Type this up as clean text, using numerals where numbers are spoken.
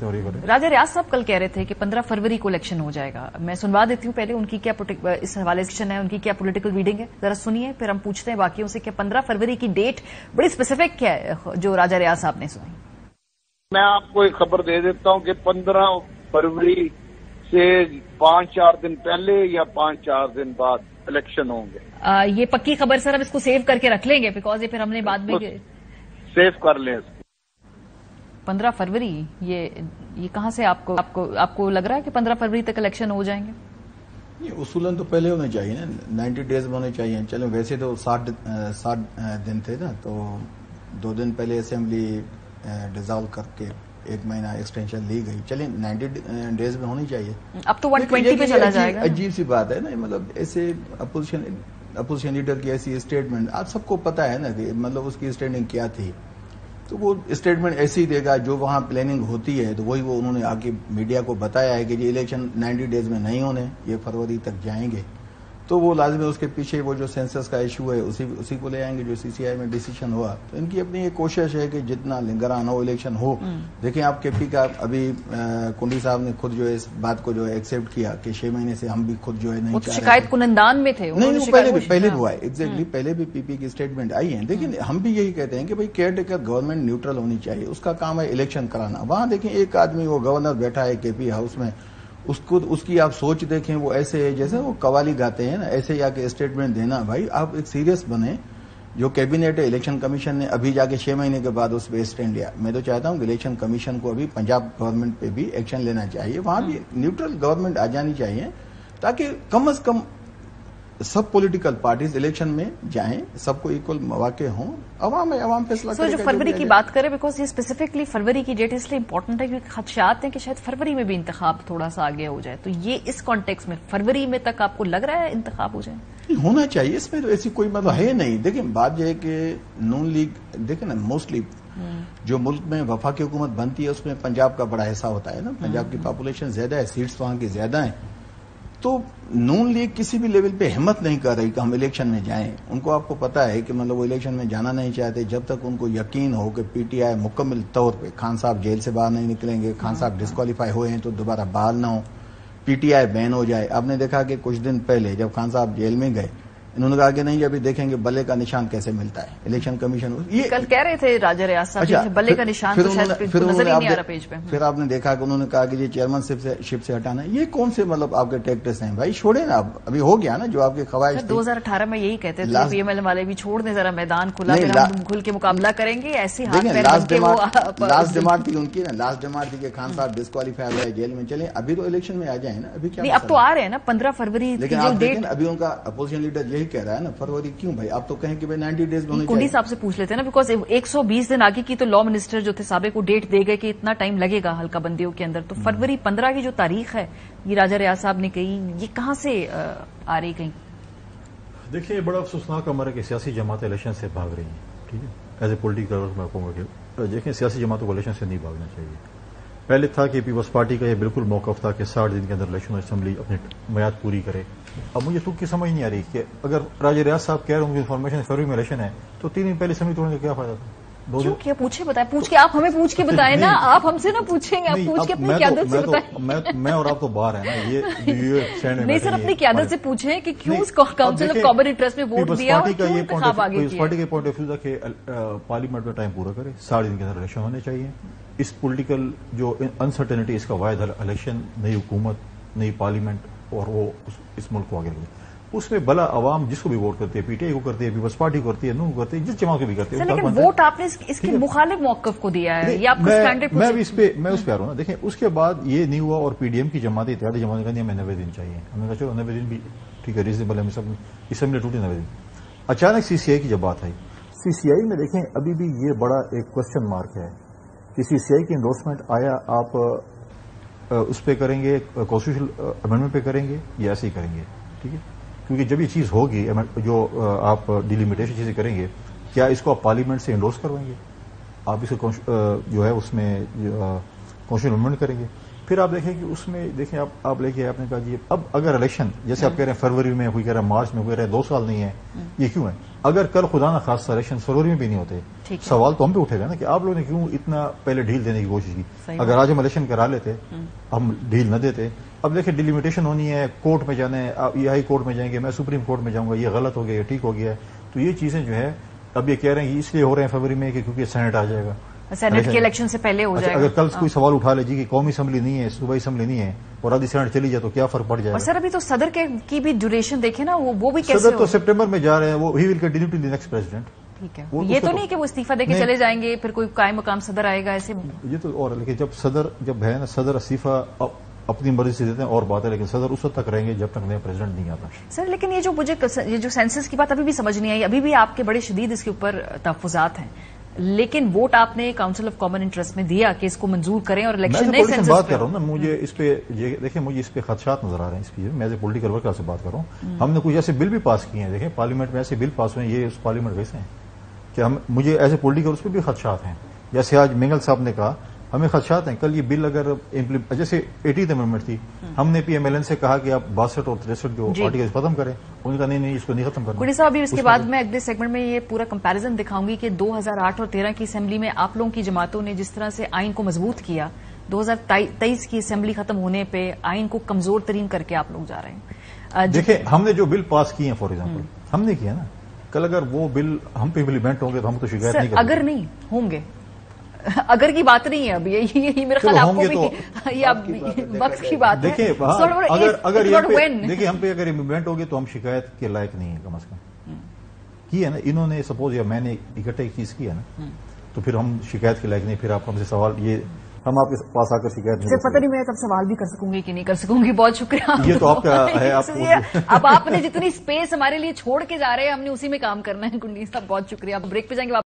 راجہ ریاض صاحب کل کہہ رہے تھے کہ 15 فروری کو الیکشن ہو جائے گا. میں سنوا دیتی ہوں پہلے ان کی کیا اس حوالے سے ہے, ان کی کیا پولیٹیکل ریڈنگ ہے, ذرا سنیے پھر ہم پوچھتے ہیں باقیوں سے کہ 15 فروری کی ڈیٹ بڑی اسپیسیفک کیا ہے جو راجہ ریاض صاحب نے سنائی. میں آپ کو ایک خبر دے دیتا ہوں کہ 15 فروری سے 5-4 دن پہلے یا 5-4 دن بعد الیکشن ہوں گے. یہ پکی خبر سر, ہم اس کو سیو کر کے رکھ لیں گے بیکاز یہ پھر ہم نے بعد میں سیو کر لیں. 15 فروری یہ کہاں سے آپ کو لگ رہا ہے کہ 15 فروری تک الیکشن ہو جائیں گے؟ یہ اصولاً تو پہلے ہونے چاہیے نا, 90 ڈیز میں ہونے چاہیے. چلو ویسے تو 60 دن تھے نا, تو 2 دن پہلے اسمبلی ڈیزالو کر کے 1 مہینہ ایکسٹینشن لی گئی. چلیں 90 ڈیز میں ہونی چاہیے. اب تو 120 پہ چلا جائے گا. عجیب سی بات ہے نا, مطلب ایسے اپوزیشن لیڈر کی ایسی اسٹیٹمنٹ, آپ سب کو پتا ہے نا کہ مطلب اس کی اسٹینڈنگ کیا تھی, تو وہ اسٹیٹمنٹ ایسے ہی دے گا جو وہاں پلاننگ ہوتی ہے, تو وہی وہ انہوں نے آ کے میڈیا کو بتایا ہے کہ یہ الیکشن 90 ڈیز میں نہیں ہونے, یہ فروری تک جائیں گے. تو وہ لازمی اس کے پیچھے وہ جو سینسس کا ایشو ہے اسی کو لے آئیں گے جو CCI میں ڈیسیشن ہوا. تو ان کی اپنی یہ کوشش ہے کہ جتنا لنگران ہو الیکشن ہو. دیکھیں آپ کے پی کا ابھی کنڈی صاحب نے خود جو ہے اس بات کو جو ہے ایکسیپٹ کیا کہ 6 مہینے سے ہم بھی خود جو ہے نہیں چاہ رہے, شکایت کنندان میں تھے. نہیں, پہلے بھی ہوا ہے ایگزیکٹلی, پہلے بھی PP کی اسٹیٹمنٹ آئی ہے. لیکن ہم بھی یہی کہتے ہیں کہ بھائی کیئر ٹیکر گورنمنٹ نیوٹرل ہونی چاہیے, اس کا کام ہے الیکشن کرانا. وہاں دیکھیں ایک آدمی وہ گورنر بیٹھا ہے KP ہاؤس میں, اس کی آپ سوچ دیکھیں, وہ ایسے جیسے وہ قوالی گاتے ہیں نا, ایسے جا کے اسٹیٹمنٹ دینا. بھائی آپ ایک سیریس بنے. جو کیبنیٹ ہے الیکشن کمیشن نے ابھی جا کے 6 مہینے کے بعد اس پہ اسٹینڈ لیا. میں تو چاہتا ہوں کہ الیکشن کمیشن کو ابھی پنجاب گورنمنٹ پہ بھی ایکشن لینا چاہیے. وہاں بھی نیوٹرل گورنمنٹ آ جانی چاہیے تاکہ کم از کم سب پولیٹیکل پارٹیز الیکشن میں جائیں, سب کو ایکول مواقع ہوں, عوام فیصلہ کرے. جو فروری کی بات کریں, بیکاز یہ اسپیسیفکلی فروری کی ڈیٹ اس لیے امپورٹنٹ ہے کیونکہ خدشات ہیں کہ شاید فروری میں بھی انتخاب تھوڑا سا آگے ہو جائے. تو یہ اس کانٹیکس میں فروری میں تک آپ کو لگ رہا ہے انتخاب ہو جائے؟ ہونا چاہیے, اس میں تو ایسی کوئی مطلب ہے نہیں. دیکھیں بات یہ ہے کہ نون لیگ دیکھیں نا, موسٹلی جو ملک میں وفاقی حکومت بنتی ہے اس میں پنجاب کا بڑا حصہ ہوتا ہے نا. پنجاب کی پاپولیشن زیادہ ہے, سیٹس وہاں کی زیادہ ہیں. تو نون لیگ کسی بھی لیول پہ ہمت نہیں کر رہی کہ ہم الیکشن میں جائیں. ان کو آپ کو پتا ہے کہ مطلب وہ الیکشن میں جانا نہیں چاہتے جب تک ان کو یقین ہو کہ PTI مکمل طور پہ, خان صاحب جیل سے باہر نہیں نکلیں گے, خان صاحب ڈسکوالیفائی ہوئے ہیں تو دوبارہ بحال نہ ہو, PTI بین ہو جائے. آپ نے دیکھا کہ کچھ دن پہلے جب خان صاحب جیل میں گئے, انہوں نے کہا کہ نہیں ابھی دیکھیں گے بلے کا نشان کیسے ملتا ہے. الیکشن کمیشن یہ کل کہہ رہے تھے راجہ ریاض صاحب, بلے کا نشان تو شاید نظر ہی نہیں آ رہا پیج پہ. پھر آپ نے دیکھا کہ انہوں نے کہا کہ یہ چیئرمین شپ سے ہٹانا ہے. یہ کون سے مطلب آپ کے ٹیکٹس ہیں بھائی, چھوڑیں نا. ابھی ہو گیا نا جو آپ کے خواہش. 2018 میں یہی کہتے تھے PML والے بھی, چھوڑ دیں ذرا میدان کھلا, ہم کھل کے مقابلہ کریں گے. ایسی لاسٹ ڈیمانڈ تھی ان کی نا, لاسٹ ڈیمانڈ تھی کہ خان صاحب ڈسکوالیفائی ہوئے جیل میں. چلیں ابھی تو الیکشن میں آ جائیں نا. ابھی کیا, اب تو آ رہے ہیں نا 15 فروری. لیکن آپ دیکھیں ابھی ان کا اپوزیشن لیڈر یہی کہہ رہا ہے نا فروری کیوں بھائی. آپ تو کہیں کہ 90 ڈیز میں. کنڈی صاحب سے پوچھ لیتے ہیں نا, بیکاز 120 دن آگے کی تو لا منسٹر جو تھے سابق کو ڈیٹ دے گئے کہ اتنا ٹائم لگے گا حلقہ بندیوں کے اندر. تو فروری 15 کی جو تاریخ ہے یہ راجہ ریاض صاحب نے کہی, یہ کہاں سے آ رہی کہیں؟ دیکھیے بڑا افسوسناک ہمارا کہ سیاسی جماعتیں الیکشن سے بھاگ رہی ہیں. ٹھیک ہے, ایز اے پولیٹیکل میں کہوں گا کہ دیکھیں سیاسی جماعتوں کو الیکشن سے نہیں بھاگنا چاہیے. پہلے تھا کہ پیپلز پارٹی کا یہ بالکل موقف تھا کہ 60 دن کے اندر الیکشن اسمبلی اپنی میعاد پوری کرے. اب مجھے تو کی سمجھ نہیں آ رہی کہ اگر راجہ ریاض صاحب کہہ رہے ہوں انفارمیشن فروری میں الیکشن ہے تو 3 دن پہلے اسمبلی توڑنے کا کیا فائدہ تھا؟ کیا پوچھے بتائیں, پوچھ کے آپ ہمیں پوچھ کے بتائیں نا. آپ ہم سے نہ پوچھیں گے, آپ پوچھ کے اپنی قیادت سے بتائیں. میں اور آپ تو باہر ہیں نا, یہ نہیں سر, اپنی قیادت سے پوچھیں کہ کیوں اس کاؤنسل آف کامن انٹرسٹ میں ووٹ دیا اور کیوں انتخاب آگے کیا. پیپلز پارٹی کا پوائنٹ آف ویو تھا کہ پارلیمنٹ میں ٹائم پورا کرے, 60 دن کے اندر الیکشن ہونے چاہیے. اس پولیٹیکل جو انسرٹینٹی اس کا واحد الیکشن, نئی حکومت, نئی پارلیمنٹ اور وہ اس ملک کو آگے لے. اس میں بلا عوام جس کو بھی ووٹ کرتی ہے, PTI کو کرتی ہے, پیپلز پارٹی کو کرتی ہے, نو کرتی ہے, جس جماعت کو بھی کرتی ہے. لیکن ووٹ آپ نے اس کے مخالف موقف کو دیا ہے, یہ آپ کو اسٹینڈرڈ. میں اس پہ آ رہا ہوں نا. دیکھیں اس کے بعد یہ نہیں ہوا اور PDM کی جماعت, اتحادی جماعت کا ہمیں 90 دن چاہیے. ہم نے کہا چلو 90 دن بھی ٹھیک ہے, ریزنیبل ہے. سب اسمبلی ٹوٹی 90 دن. اچانک CCI کی جب بات آئی, CCI میں دیکھیں ابھی بھی یہ بڑا ایک کوشچن مارک ہے کہ CCI کی انڈورسمنٹ آیا آپ اس پہ کریں گے, کانسٹیٹیوشنل امینڈمنٹ پہ کریں گے یا ایسے ہی کریں گے. ٹھیک ہے, کیونکہ جب یہ چیز ہوگی جو آپ ڈیلیمیٹیشن چیزیں کریں گے, کیا اس کو آپ پارلیمنٹ سے انڈورس کروائیں گے, آپ اس کو جو ہے اس میں کانسٹیٹیوشنل امینڈمنٹ کریں گے, پھر آپ دیکھیں کہ اس میں دیکھیں آپ لے کے آپ نے کہا جی اب اگر الیکشن جیسے آپ کہہ رہے ہیں فروری میں کوئی کہہ رہا ہے مارچ میں کوئی کہہ رہا ہے 2 سال نہیں ہے، یہ کیوں ہے؟ اگر کل خدا نہ خاصہ الیکشن فروری میں بھی نہیں ہوتے، سوال تو ہم پہ اٹھے گا نا کہ آپ لوگوں نے کیوں اتنا پہلے ڈھیل دینے کی کوشش کی؟ اگر آج ہم الیکشن کرا لیتے، ہم ڈھیل نہ دیتے. اب دیکھیں ڈیلیمیٹیشن ہونی ہے، کورٹ میں جانا ہے، آپ یہ ہائی کورٹ میں جائیں گے، میں سپریم کورٹ میں جاؤں گا، یہ غلط ہو گیا، یہ ٹھیک ہو گیا. تو یہ چیزیں جو ہے اب یہ کہہ رہے ہیں کہ اس لیے ہو رہے ہیں فروری میں کہ کیونکہ سینٹ آ جائے گا، سینٹ کے الیکشن سے پہلے ہو جائے گا. اگر کل کوئی سوال اٹھا لے جی کہ قومی اسمبلی نہیں ہے، صوبائی اسمبلی نہیں ہے اور آدھی سینٹ چلی جائے تو کیا فرق پڑ جائے گا؟ اور سر ابھی تو صدر کی بھی ڈیوریشن دیکھیں نا، وہ بھی کیسے صدر تو سپٹمبر میں جا رہے ہیں، وہ ہی will continue to the next president. ٹھیک ہے، یہ تو نہیں کہ وہ استعفیٰ دے کے چلے جائیں گے پھر کوئی قائم مقام صدر آئے گا ایسے. یہ تو اور لیکن جب صدر جب ہے نا، صدر استعفیٰ اپنی مرضی سے دیتے ہیں اور بات ہے، لیکن صدر اس وقت تک رہیں گے جب تک نیا پریزیڈنٹ نہیں آتا. سر لیکن یہ جو مجھے یہ جو سینسس کی بات ابھی بھی سمجھ نہیں آئی، ابھی بھی آپ کے بڑے شدید اس کے اوپر تحفظات ہیں، لیکن ووٹ آپ نے کاؤنسل آف کامن انٹرسٹ میں دیا کہ اس کو منظور کریں اور الیکشن میں بات کر رہا ہوں نا، مجھے اس پہ دیکھیں مجھے اس پہ خدشات نظر آ رہے ہیں. اس کی میں ایز اے پولیٹیکل ورکر سے بات کر رہا ہوں. ہم نے کچھ ایسے بل بھی پاس کیے ہیں، دیکھیں پارلیمنٹ میں ایسے بل پاس ہوئے ہیں، یہ اس پارلیمنٹ ویسے ہیں کہ مجھے ایز اے پولیٹیکل اس پہ بھی خدشات ہیں. جیسے آج منگل صاحب نے کہا ہمیں خدشات ہیں، کل یہ بل اگر جیسے 80th امینڈمنٹ تھی، ہم نے پی ایم ایل این سے کہا کہ آپ 62 اور 63 جو آرٹیکل ختم کریں، انہوں نے کہا نہیں اس کو نہیں ختم کرنا. گڈی صاحب ابھی اس کے بعد میں اگلے سیگمنٹ میں یہ پورا کمپیریزن دکھاؤں گی کہ 2008 اور 13 کی اسمبلی میں آپ لوگوں کی جماعتوں نے جس طرح سے آئین کو مضبوط کیا، 2023 کی اسمبلی ختم ہونے پہ آئین کو کمزور ترین کر کے آپ لوگ جا رہے ہیں. دیکھیں ہم نے جو بل پاس کیے ہیں فار ایگزامپل ہم نے کیا نا، کل اگر وہ بل ہم پہ امپلیمنٹ ہوں گے تو ہم تو شکایت نہیں کریں گے. اگر نہیں ہوں گے، اگر کی بات نہیں ہے ابھی، یہی میرا خیال آپ کو بھی یہ آپ وقت کی بات ہے. دیکھیں دیکھیں ہم پہ اگر امپلیمنٹ ہوگی تو ہم شکایت کے لائق نہیں ہے کم از کم. کی ہے نا انہوں نے سپوز یا میں نے اکٹھے چیز کی ہے نا، تو پھر ہم شکایت کے لائق نہیں. پھر آپ ہم سے سوال یہ ہم آپ کے پاس آ کر شکایت نہیں. پتہ نہیں میں تب سوال بھی کر سکوں گی کہ نہیں کر سکوں گی. بہت شکریہ. یہ تو آپ کا ہے. اب آپ نے جتنی اسپیس ہمارے لیے چھوڑ کے جا رہے ہیں ہم نے اسی میں کام کرنا ہے. گنڈی صاحب بہت شکریہ. آپ بریک پہ جائیں گے.